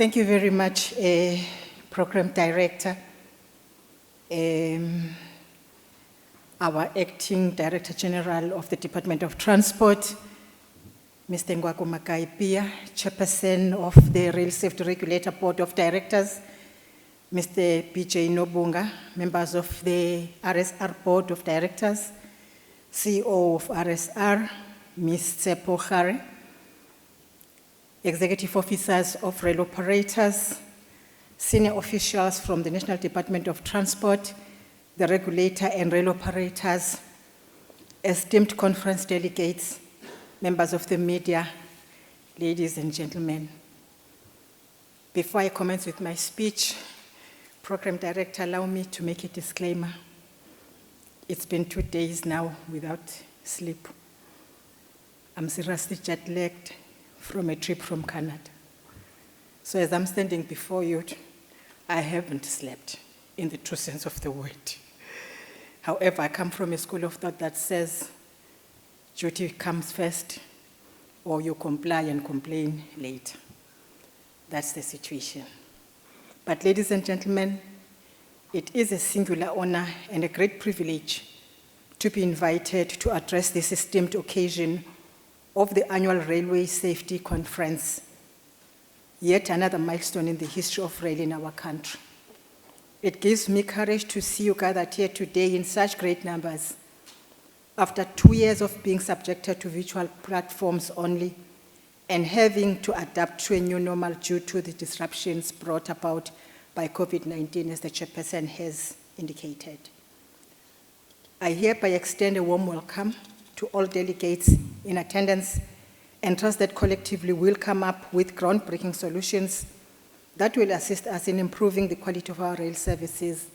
Thank you very much, Program Director. Our Acting Director General of the Department of Transport, Mr. Ngwako Makaipia, Chairperson of the Railway Safety Regulator Board of Directors, Mr. BJ Nobunga, members of the RSR Board of Directors, CEO of RSR, Ms. Tsepo Khare, executive officers of rail operators, senior officials from the National Department of Transport, the regulator and rail operators, esteemed conference delegates, members of the media, ladies and gentlemen. Before I commence with my speech, Program Director, allow me to make a disclaimer. It's been 2 days now without sleep. I'm seriously jet-lagged from a trip from Canada. So as I'm standing before you, I haven't slept in the true sense of the word. However, I come from a school of thought that says duty comes first, or you comply and complain later. That's the situation. But ladies and gentlemen, it is a singular honor and a great privilege to be invited to address this esteemed occasion of the annual Railway Safety Conference, yet another milestone in the history of rail in our country. It gives me courage to see you gathered here today in such great numbers. After 2 years of being subjected to virtual platforms only and having to adapt to a new normal due to the disruptions brought about by COVID-19, as the chairperson has indicated. I hereby extend a warm welcome to all delegates in attendance and trust that collectively we'll come up with groundbreaking solutions that will assist us in improving the quality of our rail services,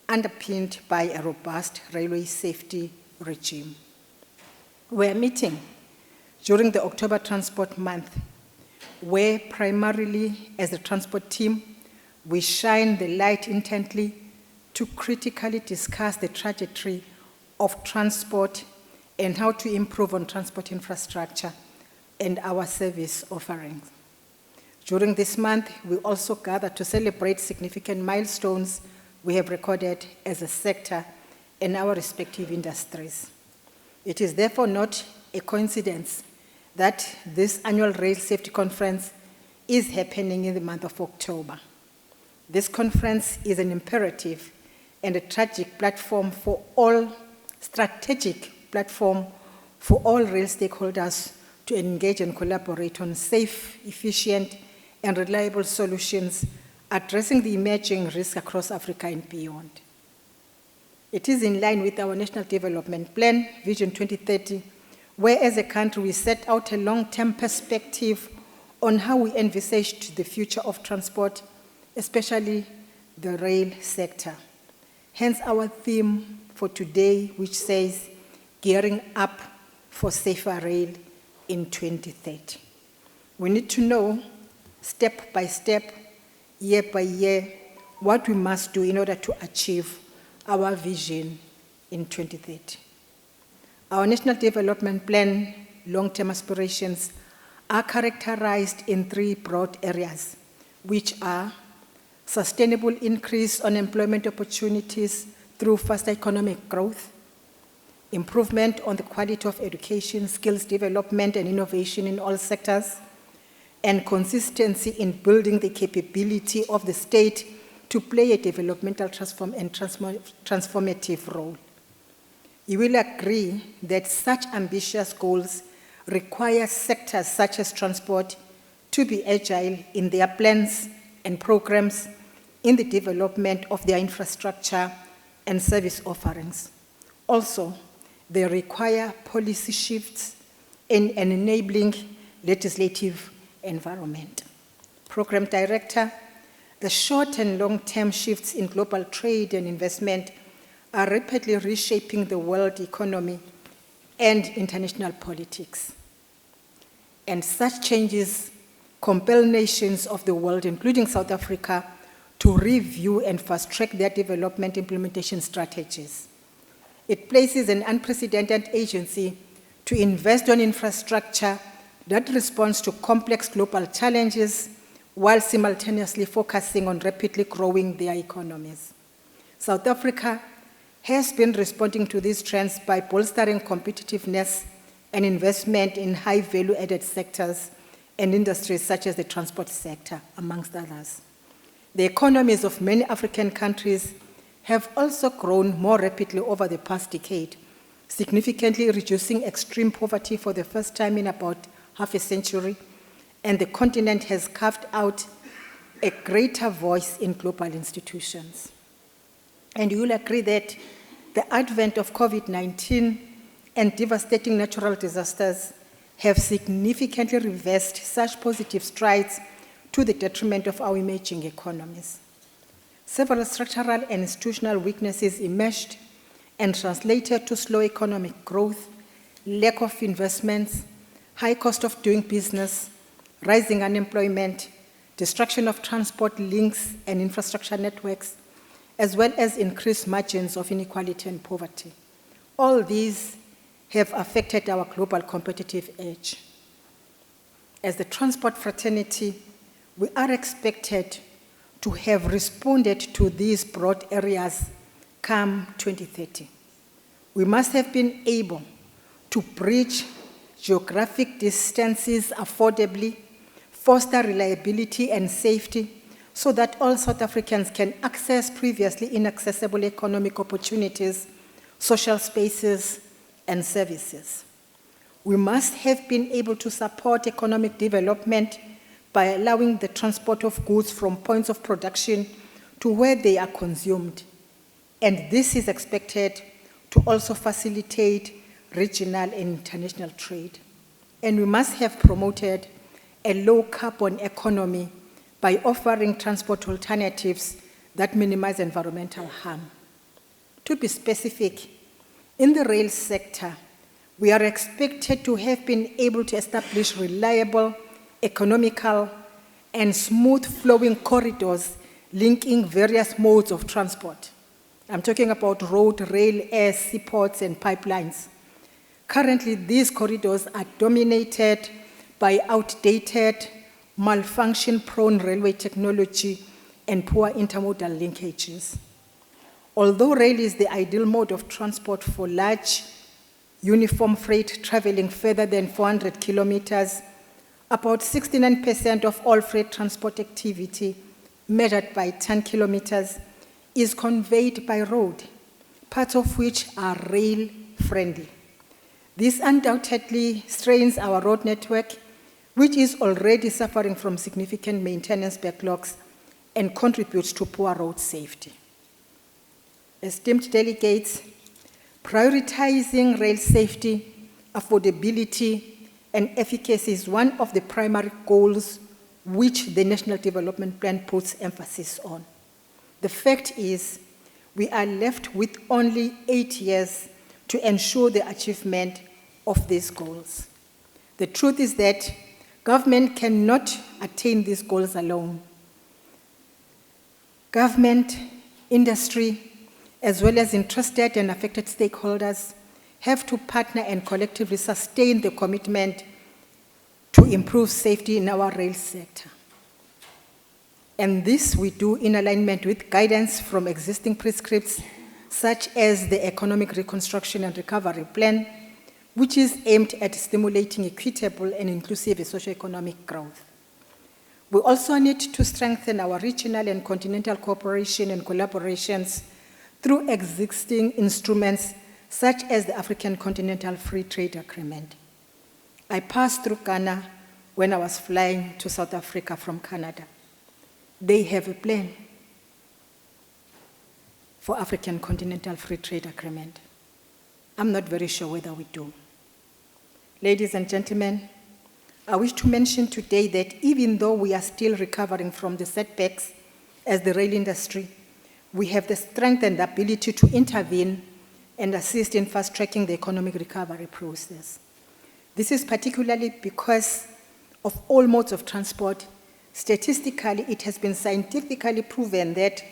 underpinned by a robust railway safety regime. We're meeting during the October Transport Month, where primarily as the transport team, we shine the light intently to critically discuss the trajectory of transport and how to improve on transport infrastructure and our service offerings. During this month, we also gather to celebrate significant milestones we have recorded as a sector in our respective industries. It is therefore not a coincidence that this annual Rail Safety Conference is happening in the month of October. This conference is an imperative and a strategic platform for all rail stakeholders to engage and collaborate on safe, efficient, and reliable solutions addressing the emerging risks across Africa and beyond. It is in line with our National Development Plan, Vision 2030, where as a country we set out a long-term perspective on how we envisage the future of transport, especially the rail sector. Hence our theme for today, which says, Gearing Up for Safer Rail in 2030. We need to know, step by step, year by year, what we must do in order to achieve our vision in 2030. Our National Development Plan long-term aspirations are characterized in 3 broad areas, which are sustainable increase on employment opportunities through faster economic growth, improvement on the quality of education, skills development, and innovation in all sectors, and consistency in building the capability of the state to play a developmental transformative role. You will agree that such ambitious goals require sectors such as transport to be agile in their plans and programs in the development of their infrastructure and service offerings. Also, they require policy shifts in an enabling legislative environment. Program Director, the short and long-term shifts in global trade and investment are rapidly reshaping the world economy and international politics. And such changes compel nations of the world, including South Africa, to review and fast-track their development implementation strategies. It places an unprecedented agency to invest on infrastructure that responds to complex global challenges while simultaneously focusing on rapidly growing their economies. South Africa has been responding to these trends by bolstering competitiveness and investment in high value-added sectors and industries such as the transport sector, amongst others. The economies of many African countries have also grown more rapidly over the past decade, significantly reducing extreme poverty for the first time in about half a century, and the continent has carved out a greater voice in global institutions. And you will agree that the advent of COVID-19 and devastating natural disasters have significantly reversed such positive strides to the detriment of our emerging economies. Several structural and institutional weaknesses emerged and translated to slow economic growth, lack of investments, high cost of doing business, rising unemployment, destruction of transport links and infrastructure networks, as well as increased margins of inequality and poverty. All these have affected our global competitive edge. As the transport fraternity, we are expected to have responded to these broad areas come 2030. We must have been able to bridge geographic distances affordably, foster reliability and safety, so that all South Africans can access previously inaccessible economic opportunities, social spaces, and services. We must have been able to support economic development by allowing the transport of goods from points of production to where they are consumed. And this is expected to also facilitate regional and international trade. And we must have promoted a low-carbon economy by offering transport alternatives that minimize environmental harm. To be specific, in the rail sector, we are expected to have been able to establish reliable, economical, and smooth-flowing corridors linking various modes of transport. I'm talking about road, rail, air, seaports, and pipelines. Currently, these corridors are dominated by outdated, malfunction-prone railway technology and poor intermodal linkages. Although rail is the ideal mode of transport for large, uniform freight traveling further than 400 kilometers, about 69% of all freight transport activity, measured by 10 kilometers, is conveyed by road, parts of which are rail-friendly. This undoubtedly strains our road network, which is already suffering from significant maintenance backlogs and contributes to poor road safety. Esteemed delegates, prioritizing rail safety, affordability, and efficacy is one of the primary goals which the National Development Plan puts emphasis on. The fact is, we are left with only 8 years to ensure the achievement of these goals. The truth is that government cannot attain these goals alone. Government, industry, as well as interested and affected stakeholders have to partner and collectively sustain the commitment to improve safety in our rail sector. And this we do in alignment with guidance from existing prescripts, such as the Economic Reconstruction and Recovery Plan, which is aimed at stimulating equitable and inclusive socioeconomic growth. We also need to strengthen our regional and continental cooperation and collaborations through existing instruments such as the African Continental Free Trade Agreement. I passed through Ghana when I was flying to South Africa from Canada. They have a plan for African Continental Free Trade Agreement. I'm not very sure whether we do. Ladies and gentlemen, I wish to mention today that even though we are still recovering from the setbacks as the rail industry, we have the strength and ability to intervene and assist in fast-tracking the economic recovery process. This is particularly because of all modes of transport. Statistically, it has been scientifically proven that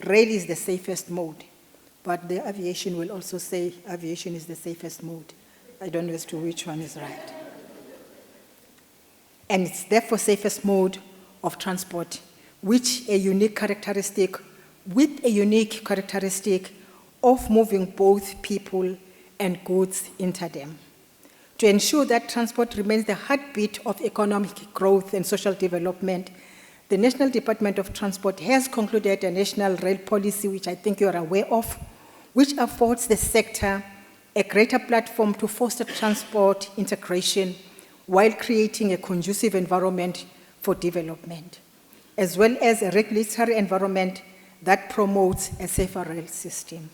rail is the safest mode, but the aviation will also say aviation is the safest mode. I don't know as to which one is right. And it's therefore safest mode of Transport, with a unique characteristic of moving both people and goods in tandem. To ensure that transport remains the heartbeat of economic growth and social development, the National Department of Transport has concluded a national rail policy, which I think you are aware of, which affords the sector a greater platform to foster transport integration while creating a conducive environment for development, as well as a regulatory environment that promotes a safer rail system.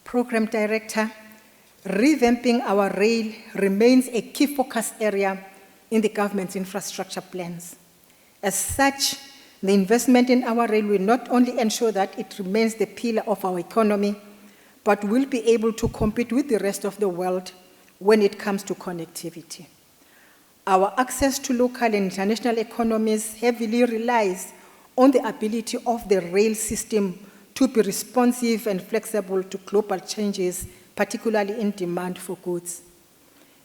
Program Director, revamping our rail remains a key focus area in the government's infrastructure plans. As such, the investment in our rail will not only ensure that it remains the pillar of our economy, but will be able to compete with the rest of the world when it comes to connectivity. Our access to local and international economies heavily relies on the ability of the rail system to be responsive and flexible to global changes, particularly in demand for goods.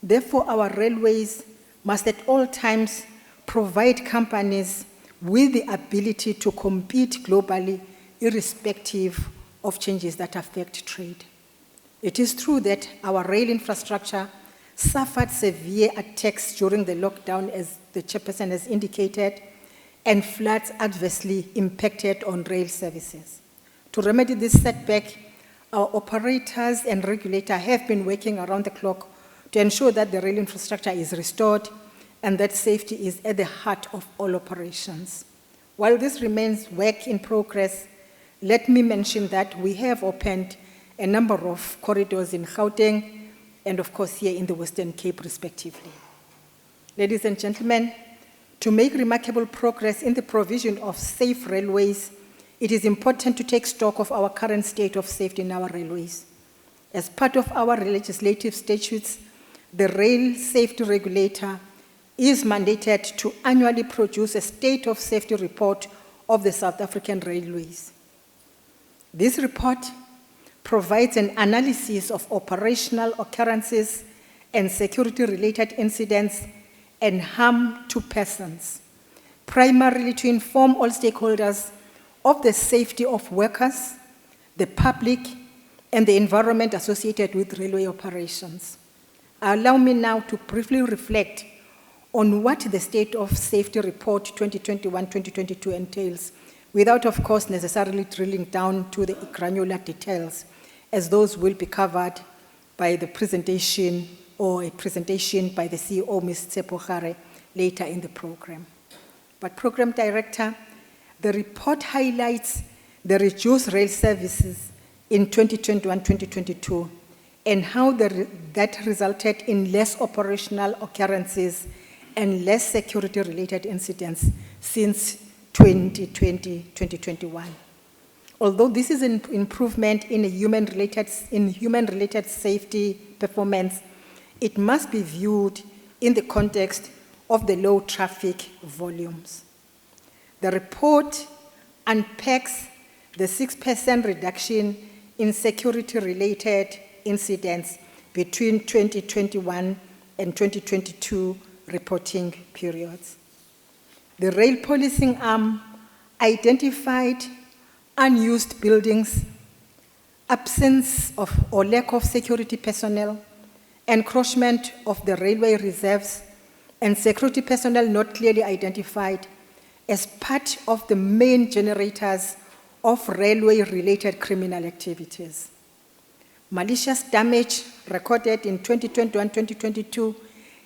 Therefore, our railways must at all times provide companies with the ability to compete globally, irrespective of changes that affect trade. It is true that our rail infrastructure suffered severe attacks during the lockdown, as the chairperson has indicated, and floods adversely impacted on rail services. To remedy this setback, our operators and regulator have been working around the clock to ensure that the rail infrastructure is restored and that safety is at the heart of all operations. While this remains work in progress, let me mention that we have opened a number of corridors in Gauteng and, of course, here in the Western Cape, respectively. Ladies and gentlemen, to make remarkable progress in the provision of safe railways, it is important to take stock of our current state of safety in our railways. As part of our legislative statutes, the Rail Safety Regulator is mandated to annually produce a state of safety report of the South African railways. This report provides an analysis of operational occurrences and security-related incidents and harm to persons, primarily to inform all stakeholders of the safety of workers, the public, and the environment associated with railway operations. Allow me now to briefly reflect on what the State of Safety Report 2021-2022 entails, without, of course, necessarily drilling down to the granular details, as those will be covered by the presentation or a presentation by the CEO, Ms. Tsepo later in the program. But Program Director, the report highlights the reduced rail services in 2021-2022 and how that resulted in less operational occurrences and less security-related incidents since 2020-2021. Although this is an improvement in human-related safety performance, it must be viewed in the context of the low traffic volumes. The report unpacks the 6% reduction in security-related incidents between 2021 and 2022 reporting periods. The rail policing arm identified unused buildings, absence of or lack of security personnel, encroachment of the railway reserves, and security personnel not clearly identified as part of the main generators of railway-related criminal activities. Malicious damage recorded in 2021-2022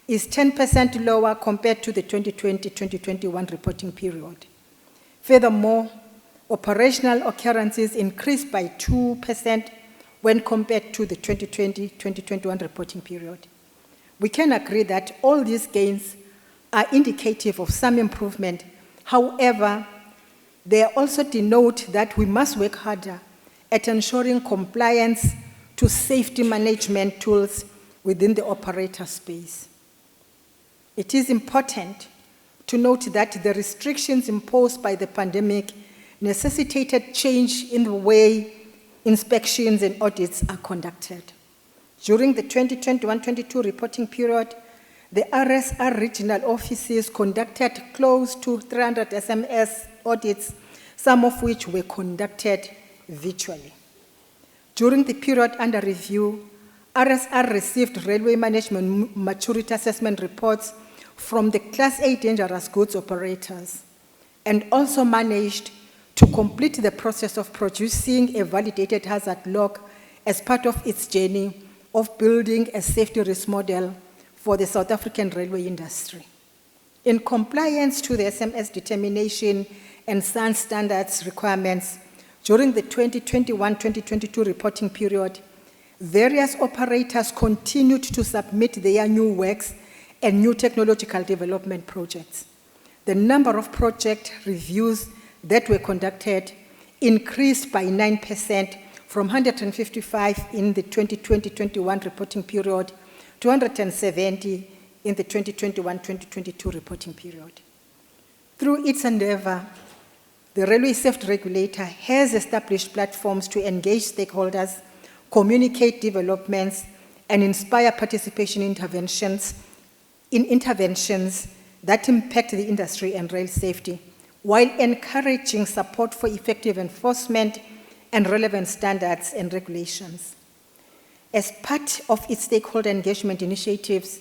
is 10% lower compared to the 2020-2021 reporting period. Furthermore, operational occurrences increased by 2% when compared to the 2020-2021 reporting period. We can agree that all these gains are indicative of some improvement. However, they also denote that we must work harder at ensuring compliance to safety management tools within the operator space. It is important to note that the restrictions imposed by the pandemic necessitated change in the way inspections and audits are conducted. During the 2021-22 reporting period, The RSR regional offices conducted close to 300 SMS audits, some of which were conducted virtually. During the period under review, RSR received railway management maturity assessment reports from the Class A dangerous goods operators and also managed to complete the process of producing a validated hazard log as part of its journey of building a safety risk model for the South African railway industry. In compliance to the SMS determination and SAN standards requirements, during the 2021-2022 reporting period, various operators continued to submit their new works and new technological development projects. The number of project reviews that were conducted increased by 9% from 155 in the 2020-21 reporting period to 170 in the 2021-2022 reporting period. Through its endeavor, the Railway Safety Regulator has established platforms to engage stakeholders, communicate developments, and inspire participation in interventions that impact the industry and rail safety, while encouraging support for effective enforcement and relevant standards and regulations. As part of its stakeholder engagement initiatives,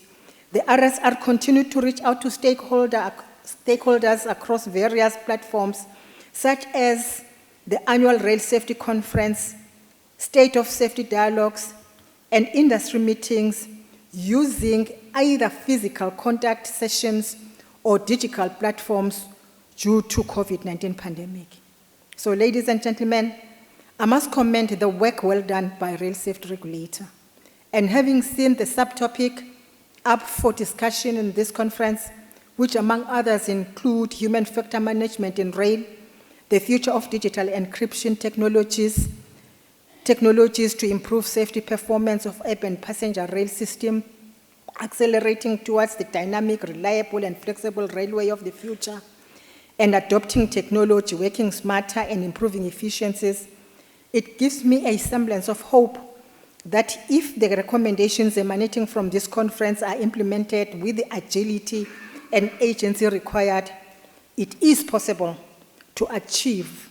the RSR continued to reach out to stakeholders across various platforms, such as the annual Rail Safety Conference, State of Safety Dialogues, and industry meetings using either physical contact sessions or digital platforms due to COVID-19 pandemic. So, ladies and gentlemen, I must commend the work well done by Rail Safety Regulator. And having seen the subtopic up for discussion in this conference, which among others include human factor management in rail, the future of digital encryption technologies to improve safety performance of urban passenger rail system, accelerating towards the dynamic, reliable, and flexible railway of the future, and adopting technology, working smarter and improving efficiencies, it gives me a semblance of hope that if the recommendations emanating from this conference are implemented with the agility and agency required, it is possible to achieve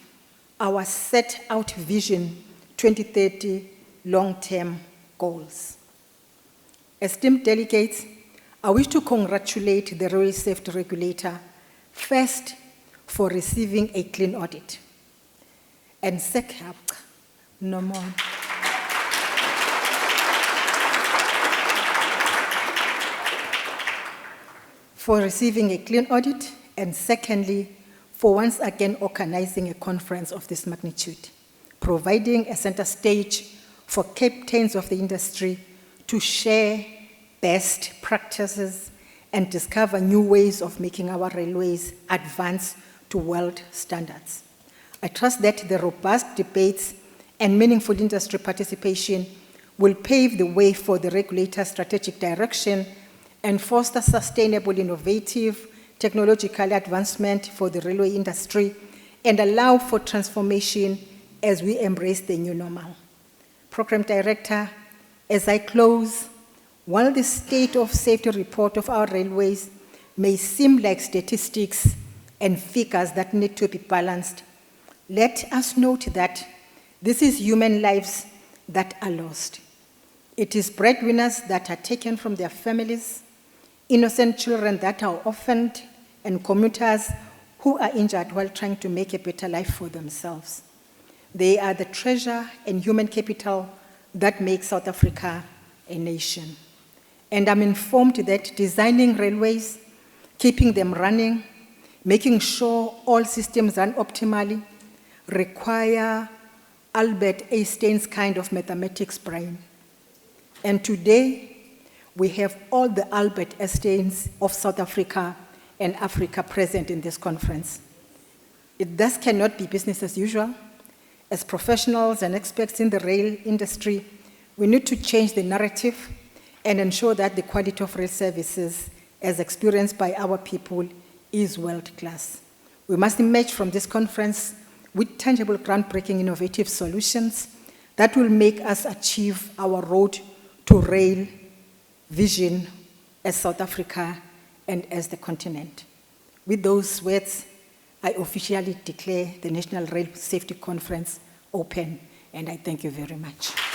our set out Vision 2030 long-term goals. Esteemed delegates, I wish to congratulate the Railway Safety Regulator, first, for receiving a clean audit, and second, no more. For receiving a clean audit, and secondly, for once again organizing a conference of this magnitude, providing a center stage for captains of the industry to share best practices and discover new ways of making our railways advance to world standards. I trust that the robust debates and meaningful industry participation will pave the way for the regulator's strategic direction and foster sustainable, innovative, technological advancement for the railway industry and allow for transformation as we embrace the new normal. Program Director, as I close, while the state of safety report of our railways may seem like statistics and figures that need to be balanced, let us note that this is human lives that are lost. It is breadwinners that are taken from their families, innocent children that are orphaned, and commuters who are injured while trying to make a better life for themselves. They are the treasure and human capital that makes South Africa a nation. And I'm informed that designing railways, keeping them running, making sure all systems run optimally, require Albert Einstein's kind of mathematics brain. And today, we have all the Albert Einsteins of South Africa and Africa present in this conference. It thus cannot be business as usual. As professionals and experts in the rail industry, we need to change the narrative and ensure that the quality of rail services as experienced by our people is world-class. We must emerge from this conference with tangible, groundbreaking, innovative solutions that will make us achieve our road to rail vision as South Africa, and as the continent. With those words, I officially declare the National Rail Safety Conference open, and I thank you very much.